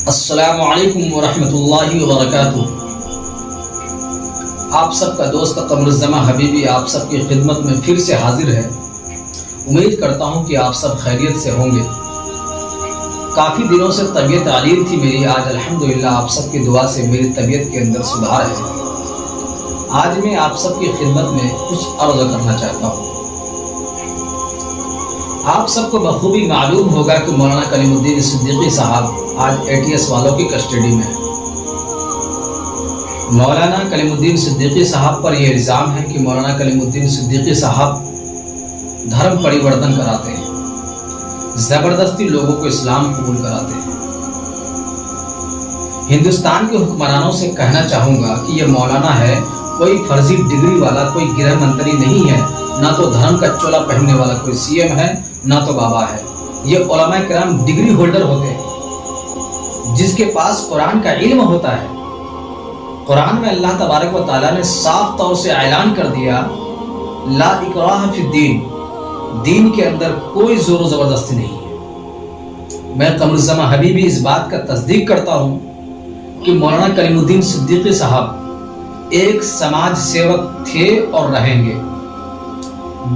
السلام علیکم ورحمۃ اللہ وبرکاتہ۔ آپ سب کا دوست قمر الزماں حبیبی آپ سب کی خدمت میں پھر سے حاضر ہے۔ امید کرتا ہوں کہ آپ سب خیریت سے ہوں گے۔ کافی دنوں سے طبیعت علیل تھی میری، آج الحمدللہ آپ سب کی دعا سے میری طبیعت کے اندر سدھار ہے۔ آج میں آپ سب کی خدمت میں کچھ عرض کرنا چاہتا ہوں۔ آپ سب کو بخوبی معلوم ہوگا کہ مولانا کلیم الدین صدیقی صاحب آج ATS والوں کی کسٹڈی میں ہیں۔ مولانا کلیم الدین صدیقی صاحب پر یہ الزام ہے کہ مولانا کلیم الدین صدیقی صاحب دھرم پریورتن کراتے ہیں، زبردستی لوگوں کو اسلام قبول کراتے ہیں۔ ہندوستان کے حکمرانوں سے کہنا چاہوں گا کہ یہ مولانا ہے کوئی فرضی ڈگری والا، کوئی گرہ منتری نہیں ہے، نہ تو دھرم کا چولا پہننے والا کوئی CM ہے، نہ تو بابا ہے۔ یہ علماء کرام ڈگری ہولڈر ہوتے ہیں جس کے پاس قرآن کا علم ہوتا ہے۔ قرآن میں اللہ تبارک و تعالیٰ نے صاف طور سے اعلان کر دیا، لا اکراہ فی الدین، دین کے اندر کوئی زور و زبردستی نہیں ہے۔ میں قمر الزماں حبیبی اس بات کا تصدیق کرتا ہوں کہ مولانا کلیم الدین صدیقی صاحب ایک سماج سیوک تھے اور رہیں گے،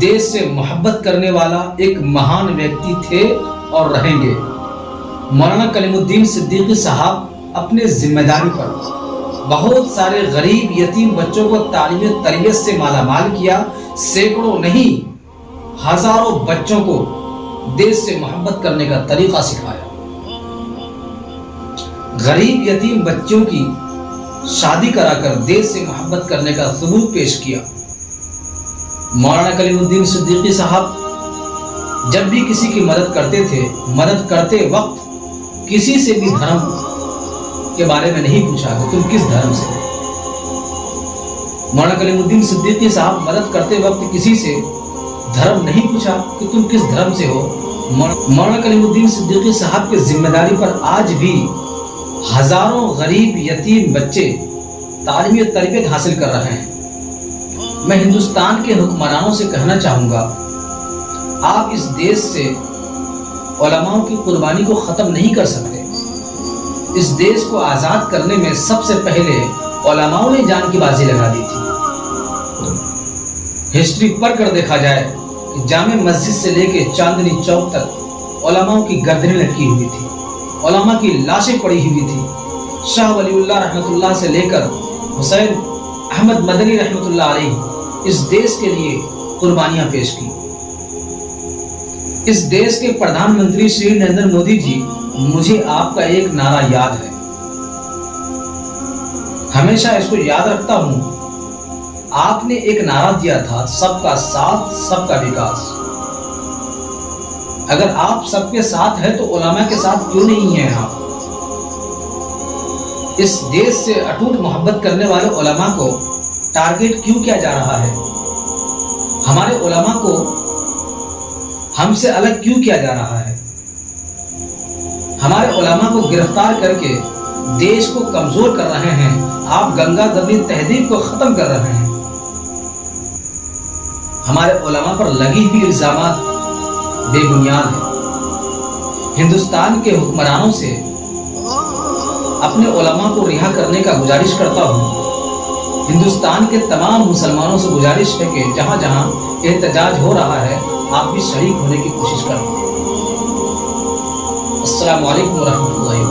دیش سے محبت کرنے والا ایک مہان ویکتی تھے اور رہیں گے۔ مولانا کلیم الدین صدیقی صاحب اپنے ذمہ داری پر بہت سارے غریب یتیم بچوں کو تعلیم و تربیت سے مالا مال کیا، سینکڑوں نہیں ہزاروں بچوں کو دیش سے محبت کرنے کا طریقہ سکھایا۔ غریب یتیم بچوں کی شادی کرا کر دیش سے محبت کرنے کا ثبوت پیش کیا۔ مولانا کلیم الدین صدیقی صاحب جب بھی کسی کی مدد کرتے تھے، مدد کرتے وقت کسی سے بھی دھرم کے بارے میں نہیں پوچھا کہ تم کس دھرم سے۔ مولانا کلیم الدین صدیقی صاحب مدد کرتے وقت کسی سے دھرم نہیں پوچھا کہ تم کس دھرم سے ہو۔ مولانا کلیم الدین صدیقی صاحب کی ذمہ داری پر آج بھی ہزاروں غریب یتیم بچے تعلیم و تربیت حاصل کر رہے ہیں۔ میں ہندوستان کے حکمرانوں سے کہنا چاہوں گا، آپ اس دیش سے علماء کی قربانی کو ختم نہیں کر سکتے۔ اس دیش کو آزاد کرنے میں سب سے پہلے علماء نے جان کی بازی لگا دی تھی۔ ہسٹری پڑھ کر دیکھا جائے کہ جامع مسجد سے لے کے چاندنی چوک تک علماء کی گردنیں لٹکی ہوئی تھی، علماء کی لاشیں پڑی ہوئی تھی۔ شاہ ولی اللہ رحمۃ اللہ سے لے کر حسین احمد مدنی رحمۃ اللہ علیہ اس دیش کے لیے قربانیاں پیش کی۔ اس دیش کے پردھان منتری شری نریندر مودی جی، مجھے آپ کا ایک نعرہ یاد ہے، ہمیشہ اس کو یاد رکھتا ہوں۔ آپ نے ایک نعرہ دیا تھا، سب کا ساتھ سب کا وکاس۔ اگر آپ سب کے ساتھ ہیں تو علماء کے ساتھ کیوں نہیں ہیں آپ؟ اس دیش سے اٹوٹ محبت کرنے والے علماء کو ٹارگٹ کیوں کیا جا رہا ہے؟ ہمارے علماء کو ہم سے الگ کیوں کیا جا رہا ہے؟ ہمارے علماء کو گرفتار کر کے دیش کو کمزور کر رہے ہیں۔ آپ گنگا زمین تہذیب کو ختم کر رہے ہیں۔ ہمارے علماء پر لگی ہوئی الزامات بے بنیاد ہیں۔ ہندوستان کے حکمرانوں سے اپنے علماء کو رہا کرنے کا گزارش کرتا ہوں۔ ہندوستان کے تمام مسلمانوں سے گزارش ہے کہ جہاں جہاں احتجاج ہو رہا ہے آپ بھی شریک ہونے کی کوشش کریں۔ السلام علیکم ورحمۃ اللہ۔